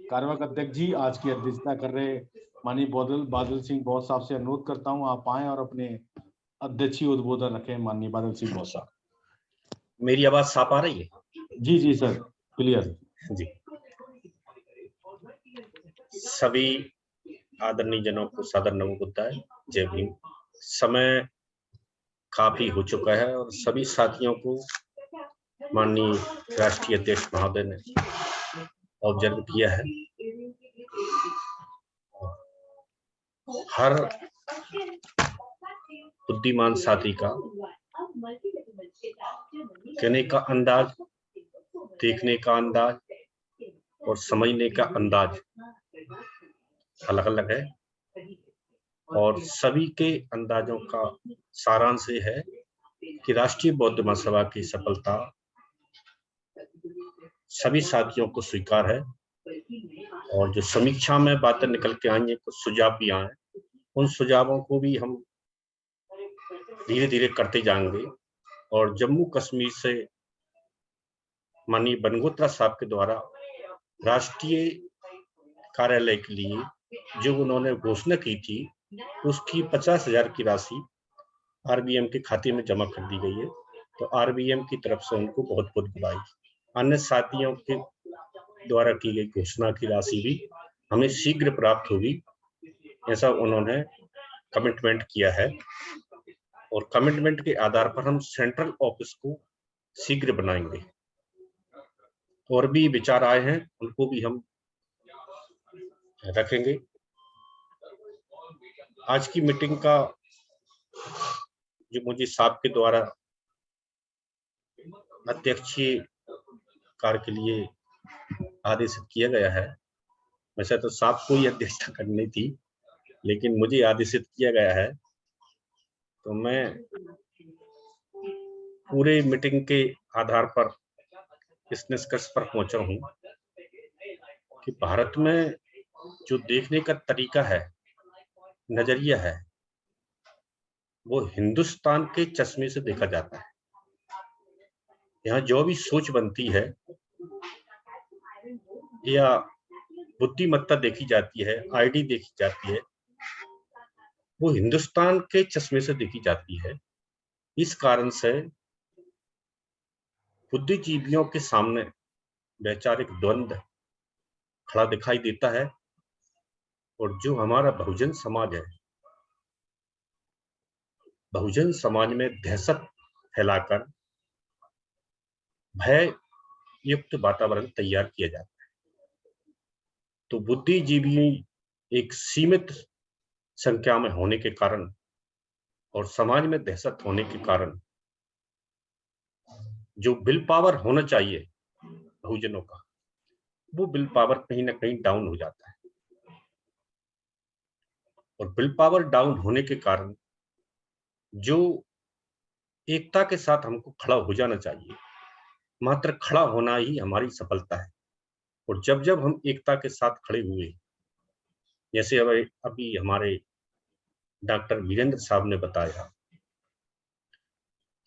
कार्यवाहक अध्यक्ष जी आज की अध्यक्षता कर रहे माननीय बादल सिंह बौद्ध साहब से अनुरोध करता हूं आप आए और अपने अध्यक्षीय उद्बोधन रखें। माननीय बादल सिंह बौद्ध साहब। मेरी आवाज साफ आ रही है? जी जी सर, क्लियर जी। सभी आदरणीय जनों को सादर नमो बुद्धाय, जय भीम। समय काफी हो चुका है और सभी साथियों को माननीय राष्ट्रीय अध्यक्ष महोदय ने ऑब्जर्व किया है। हर बुद्धिमान साथी का कहने का अंदाज, देखने का अंदाज और समझने का अंदाज अलग अलग है और सभी के अंदाजों का सारांश ये है कि राष्ट्रीय बौद्ध महासभा की सफलता सभी साथियों को स्वीकार है और जो समीक्षा में बातें निकल के आई हैं, कुछ सुझाव भी आए, उन सुझावों को भी हम धीरे धीरे करते जाएंगे। और जम्मू कश्मीर से माननीय बनगोत्रा साहब के द्वारा राष्ट्रीय कार्यालय के लिए जो उन्होंने घोषणा की थी, उसकी 50,000 की राशि आरबीएम के खाते में जमा कर दी गई है। तो आरबीएम की तरफ से उनको बहुत बहुत बधाई। अन्य साथियों के द्वारा की गई घोषणा की राशि भी हमें शीघ्र प्राप्त होगी, ऐसा उन्होंने कमिटमेंट किया है और कमिटमेंट के आधार पर हम सेंट्रल ऑफिस को शीघ्र बनाएंगे। और भी विचार आए हैं, उनको भी हम रखेंगे। आज की मीटिंग का जो मुझे साहब के द्वारा अध्यक्षीय कार्य के लिए आदेशित किया गया है, वैसे तो साहब को ही अध्यक्षता करनी थी, लेकिन मुझे आदेशित किया गया है, तो मैं पूरे मीटिंग के आधार पर इस निष्कर्ष पर पहुंचा हूं कि भारत में जो देखने का तरीका है, नजरिया है, वो हिंदुस्तान के चश्मे से देखा जाता है। यहाँ जो भी सोच बनती है या बुद्धिमत्ता देखी जाती है, आईडी देखी जाती है, वो हिंदुस्तान के चश्मे से देखी जाती है। इस कारण से बुद्धिजीवियों के सामने वैचारिक द्वंद्व खड़ा दिखाई देता है और जो हमारा बहुजन समाज है, बहुजन समाज में दहशत फैलाकर भय युक्त वातावरण तैयार किया जाता है। तो बुद्धिजीवी एक सीमित संख्या में होने के कारण और समाज में दहशत होने के कारण जो विल पावर होना चाहिए बहुजनों का, वो विल पावर कहीं ना कहीं डाउन हो जाता है। और विल पावर डाउन होने के कारण जो एकता के साथ हमको खड़ा हो जाना चाहिए, मात्र खड़ा होना ही हमारी सफलता है। और जब जब हम एकता के साथ खड़े हुए, जैसे अभी हमारे डॉक्टर वीरेंद्र साहब ने बताया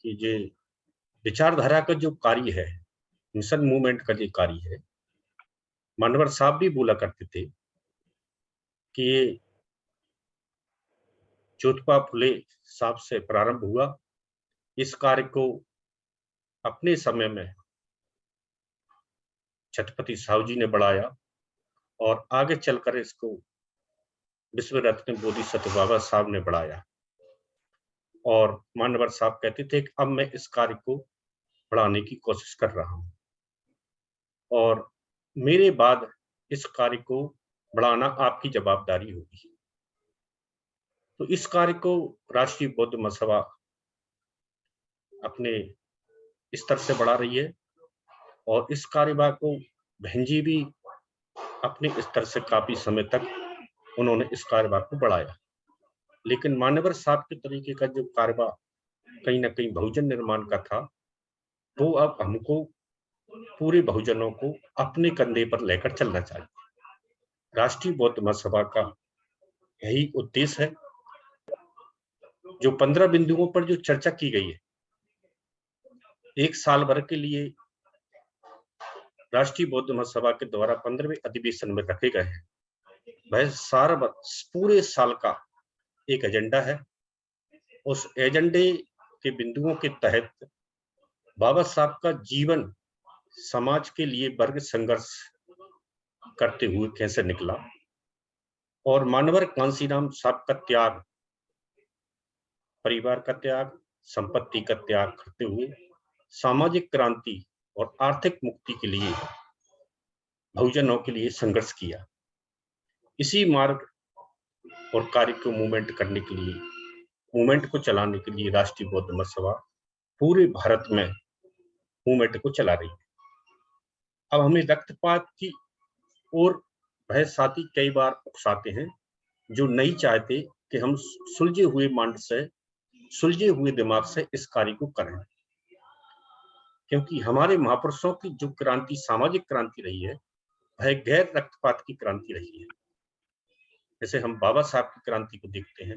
कि जो विचारधारा का जो कार्य है, मिशन मूवमेंट का जो कार्य है, मानवर साहब भी बोला करते थे कि ये ज्योतिबा फुले साहब से प्रारंभ हुआ। इस कार्य को अपने समय में छत्रपति साहू जी ने बढ़ाया और आगे चलकर इसको विश्व रत्न बोधिसत्व बाबा साहब ने बढ़ाया। और मानवर साहब कहते थे कि अब मैं इस कार्य को बढ़ाने की कोशिश कर रहा हूं और मेरे बाद इस कार्य को बढ़ाना आपकी जवाबदारी होगी। तो इस कार्य को राष्ट्रीय बौद्ध महासभा अपने स्तर से बढ़ा रही है और इस कार्यभार को बहन जी भी अपने स्तर से काफी समय तक उन्होंने इस कार्यभार को बढ़ाया। लेकिन मान्यवर साहब के तरीके का जो कार्यभार कहीं ना कहीं बहुजन निर्माण का था, वो अब हमको पूरे बहुजनों को अपने कंधे पर लेकर चलना चाहिए। राष्ट्रीय बौद्ध महासभा का यही उद्देश्य है। जो 15 बिंदुओं पर जो चर्चा की गई है, एक साल भर के लिए राष्ट्रीय बौद्ध महासभा के द्वारा 15वें अधिवेशन में रखे गए हैं, वह सारा पूरे साल का एक एजेंडा है। उस एजेंडे के बिंदुओं के तहत बाबा साहब का जीवन समाज के लिए वर्ग संघर्ष करते हुए कैसे निकला और मानवर कांसीराम साहब का त्याग, परिवार का त्याग, संपत्ति का त्याग करते हुए सामाजिक क्रांति और आर्थिक मुक्ति के लिए बहुजनों के लिए संघर्ष किया। इसी मार्ग और कार्य को मूवमेंट करने के लिए, मूवमेंट को चलाने के लिए राष्ट्रीय बौद्ध महासभा पूरे भारत में मूवमेंट को चला रही है। अब हमें रक्तपात की ओर वह साथी कई बार उकसाते हैं जो नहीं चाहते कि हम सुलझे हुए माइंड से, सुलझे हुए दिमाग से इस कार्य को करें, क्योंकि हमारे महापुरुषों की जो क्रांति, सामाजिक क्रांति रही है, वह गैर रक्तपात की क्रांति रही है। जैसे हम बाबा साहब की क्रांति को देखते हैं,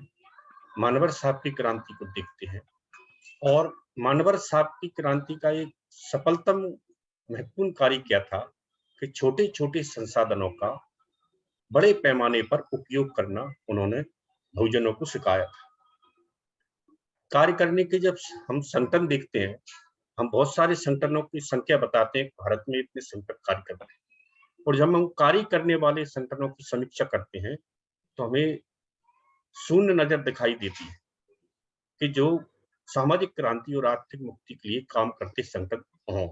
मानवर साहब की क्रांति को देखते हैं, और मानवर साहब की क्रांति का एक सफलतम महत्वपूर्ण कार्य क्या था कि छोटे छोटे संसाधनों का बड़े पैमाने पर उपयोग करना उन्होंने बहुजनों को सिखाया था। कार्य करने के जब हम संगठन देखते हैं, हम बहुत सारे संगठनों की संख्या बताते हैं, भारत में इतने संगठन कार्य करते हैं, और जब हम कार्य करने वाले संगठनों की समीक्षा करते हैं तो हमें शून्य नजर दिखाई देती है कि जो सामाजिक क्रांति और आर्थिक मुक्ति के लिए काम करते संगठन हों।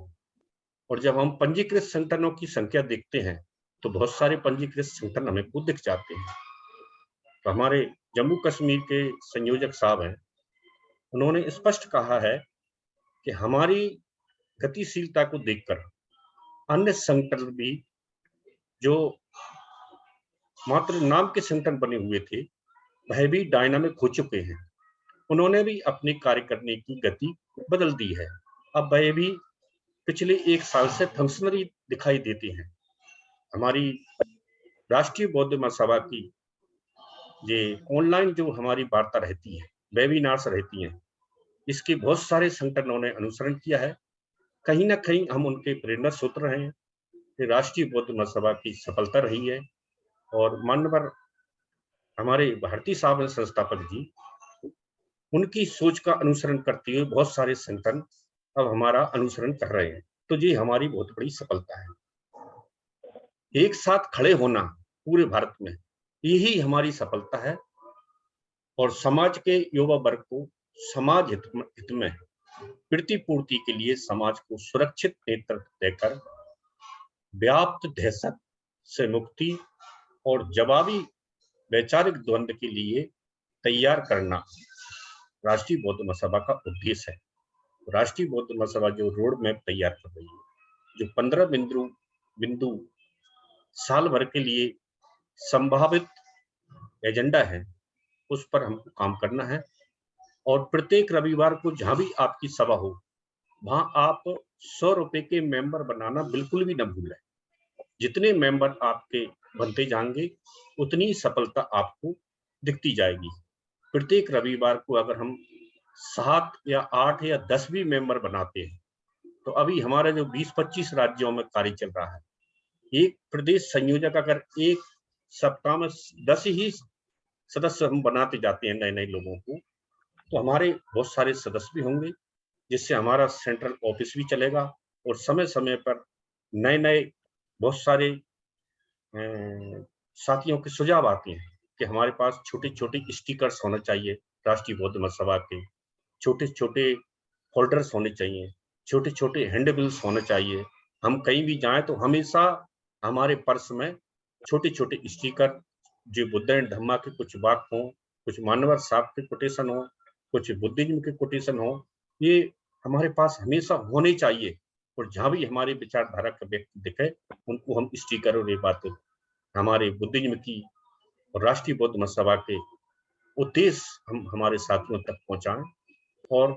और जब हम पंजीकृत संगठनों की संख्या देखते हैं तो बहुत सारे पंजीकृत संगठन हमें खुद दिख जाते हैं। तो हमारे जम्मू कश्मीर के संयोजक साहब हैं, उन्होंने स्पष्ट कहा है कि हमारी गतिशीलता को देखकर अन्य संगठन भी जो मात्र नाम के संगठन बने हुए थे, वह भी डायनामिक हो चुके हैं। उन्होंने भी अपने कार्य करने की गति बदल दी है। अब वह भी पिछले 1 साल से फंक्शनरी दिखाई देते हैं। हमारी राष्ट्रीय बौद्ध महासभा की ये ऑनलाइन जो हमारी वार्ता रहती है, वेबिनार्स रहती हैं, इसके बहुत सारे संगठनों ने अनुसरण किया है। कहीं ना कहीं हम उनके प्रेरणा सूत्र रहे हैं कि राष्ट्रीय बौद्ध महासभा की सफलता रही है, और मानवर हमारे भारती साहब संस्थापक जी, उनकी सोच का अनुसरण करते हुए बहुत सारे संगठन अब हमारा अनुसरण कर रहे हैं। तो ये हमारी बहुत बड़ी सफलता है। एक साथ खड़े होना पूरे भारत में, यही हमारी सफलता है, और समाज के युवा वर्ग को समाज हित में प्रतिपूर्ति के लिए समाज को सुरक्षित नेतृत्व देकर व्याप्त दहशत से मुक्ति और जवाबी वैचारिक द्वंद्व के लिए तैयार करना राष्ट्रीय बौद्ध महासभा का उद्देश्य है। राष्ट्रीय बौद्ध महासभा जो रोड मैप तैयार कर रही है, जो 15 बिंदु साल भर के लिए संभावित एजेंडा है, उस पर हमको काम करना है। और प्रत्येक रविवार को जहां भी आपकी सभा हो, वहां आप 100 रुपए के मेंबर बनाना बिल्कुल भी न भूलें। जितने मेंबर आपके बनते जाएंगे, उतनी सफलता आपको दिखती जाएगी। प्रत्येक रविवार को अगर हम 7 या 8 या 10 भी मेंबर बनाते हैं, तो अभी हमारा जो 20-25 राज्यों में कार्य चल रहा है, एक प्रदेश संयोजक अगर एक सप्ताह में 10 ही सदस्य हम बनाते जाते हैं नए नए लोगों को, तो हमारे बहुत सारे सदस्य भी होंगे, जिससे हमारा सेंट्रल ऑफिस भी चलेगा, और समय समय पर नए नए बहुत सारे साथियों के सुझाव आते हैं कि हमारे पास छोटे छोटे स्टिकर्स होने चाहिए, राष्ट्रीय बौद्ध महासभा के छोटे छोटे फोल्डर्स होने चाहिए, छोटे छोटे हैंडबिल्स होने चाहिए। हम कहीं भी जाएं तो हमेशा हमारे पर्स में छोटे छोटे स्टिकर, जो बुद्ध एंड धम्मा के कुछ वाक्य हों, कुछ मानवर साहब के कोटेशन हो, कुछ बुद्धिज्म के कोटेशन हो, ये हमारे पास हमेशा होने चाहिए। और जहां भी हमारे विचारधारा का व्यक्ति दिखे, उनको हम स्टिकर और ये बातें हमारे बुद्धिज्म की और राष्ट्रीय बौद्ध महासभा के उद्देश्य हम हमारे साथियों तक पहुंचाएं। और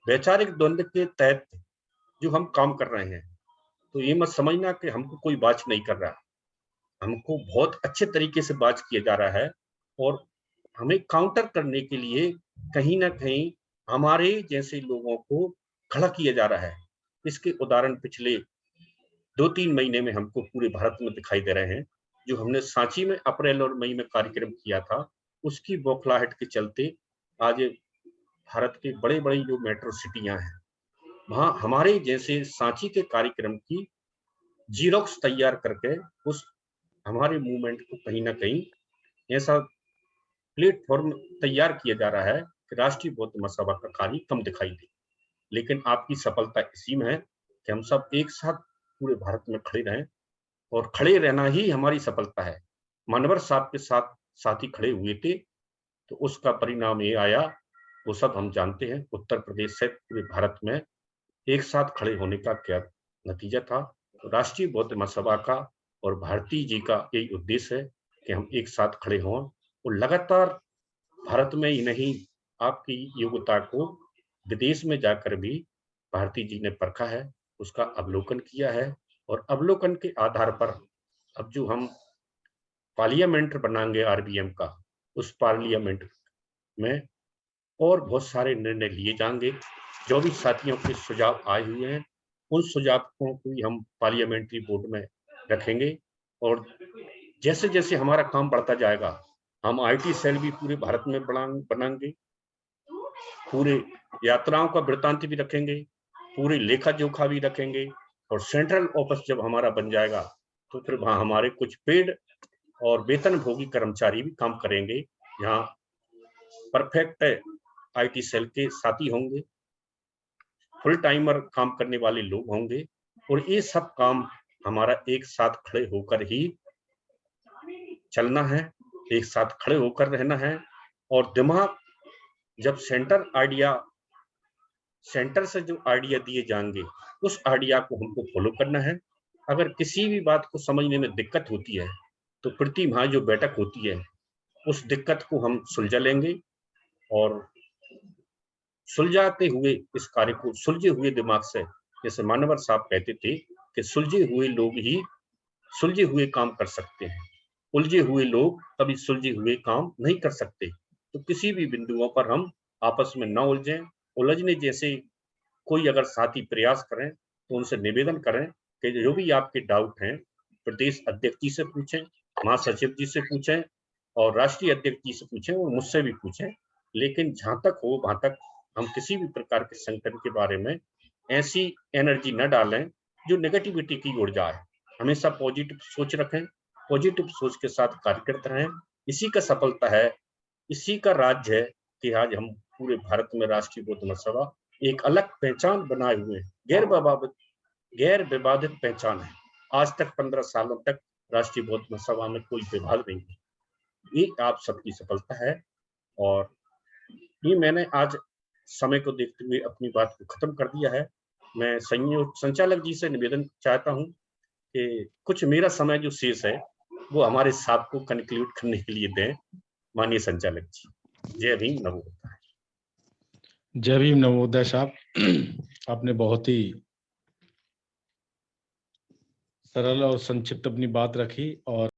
वैचारिक द्वंद्व के तहत जो हम काम कर रहे हैं, तो ये मत समझना कि हमको कोई बात नहीं कर रहा है, हमको बहुत अच्छे तरीके से बात किया जा रहा है, और हमें काउंटर करने के लिए कहीं ना कहीं हमारे जैसे लोगों को खड़ा किया जा रहा है। इसके उदाहरण पिछले 2-3 महीने में हमको पूरे भारत में दिखाई दे रहे हैं। जो हमने सांची में अप्रैल और मई में कार्यक्रम किया था, उसकी बौखलाहट के चलते आज भारत के बड़े-बड़े जो मेट्रो सिटियां हैं, वहां हमारे जैसे सांची के कार्यक्रम की जीरोक्स तैयार करके उस हमारे मूवमेंट को कहीं ना कहीं ऐसा प्लेटफॉर्म तैयार किया जा रहा है कि राष्ट्रीय बौद्ध महासभा का कार्य कम दिखाई दे। लेकिन आपकी सफलता इसी में है कि हम सब एक साथ पूरे भारत में खड़े रहें, और खड़े रहना ही हमारी सफलता है। मानवर साहब के साथ साथी खड़े हुए थे, तो उसका परिणाम ये आया, वो सब हम जानते हैं। उत्तर प्रदेश से पूरे भारत में एक साथ खड़े होने का क्या नतीजा था। तो राष्ट्रीय बौद्ध महासभा का और भारती जी का यही उद्देश्य है कि हम एक साथ खड़े हों, और लगातार भारत में ही नहीं, आपकी योग्यता को विदेश में जाकर भी भारती जी ने परखा है, उसका अवलोकन किया है, और अवलोकन के आधार पर अब जो हम पार्लियामेंट बनाएंगे आरबीएम का, उस पार्लियामेंट में और बहुत सारे निर्णय लिए जाएंगे। जो भी साथियों के सुझाव आए हुए हैं, उन सुझावों को भी हम पार्लियामेंट्री बोर्ड में रखेंगे, और जैसे जैसे हमारा काम बढ़ता जाएगा, हम आईटी सेल भी पूरे भारत में बनाएंगे, पूरे यात्राओं का वृत्तांत भी रखेंगे, पूरे लेखा जोखा भी रखेंगे, और सेंट्रल ऑफिस जब हमारा बन जाएगा तो फिर वहां हमारे कुछ पेड और वेतनभोगी कर्मचारी भी काम करेंगे। यहाँ परफेक्ट आईटी सेल के साथी होंगे, फुल टाइमर काम करने वाले लोग होंगे, और ये सब काम हमारा एक साथ खड़े होकर ही चलना है, एक साथ खड़े होकर रहना है। और दिमाग जब सेंटर से जो आइडिया दिए जाएंगे, उस आइडिया को हमको फॉलो करना है। अगर किसी भी बात को समझने में दिक्कत होती है, तो प्रति माह जो बैठक होती है, उस दिक्कत को हम सुलझा लेंगे, और सुलझाते हुए इस कार्य को सुलझे हुए दिमाग से, जैसे मानवर साहब कहते थे कि सुलझे हुए लोग ही सुलझे हुए काम कर सकते हैं, उलझे हुए लोग कभी सुलझे हुए काम नहीं कर सकते। तो किसी भी बिंदुओं पर हम आपस में न उलझें। उलझने जैसे कोई अगर साथी प्रयास करें, तो उनसे निवेदन करें कि जो भी आपके डाउट हैं, प्रदेश अध्यक्ष जी से पूछें, महासचिव जी से पूछें, और राष्ट्रीय अध्यक्ष जी से पूछें, और मुझसे भी पूछें। लेकिन जहां तक हो वहां तक हम किसी भी प्रकार के संगठन के बारे में ऐसी एनर्जी न डालें जो नेगेटिविटी की ओर जाए। हमेशा पॉजिटिव सोच रखें, पॉजिटिव सोच के साथ कार्य करते रहें। इसी का सफलता है, इसी का राज्य है कि आज हम पूरे भारत में राष्ट्रीय बौद्ध महासभा एक अलग पहचान बनाए हुए हैं, गैर विवादित पहचान है। आज तक 15 सालों तक राष्ट्रीय बौद्ध महासभा में कोई विवाद नहीं है। ये आप सबकी सफलता है, और ये मैंने आज समय को देखते हुए अपनी बात को खत्म कर दिया है। मैं संचालक जी से निवेदन चाहता हूं कि कुछ मेरा समय जो शेष है, वो हमारे साहब को कंक्लूड करने के लिए दें। माननीय संचालक जी, जय भीम, नमो। जय भीम, नवोदय साहब। आपने बहुत ही सरल और संक्षिप्त अपनी बात रखी, और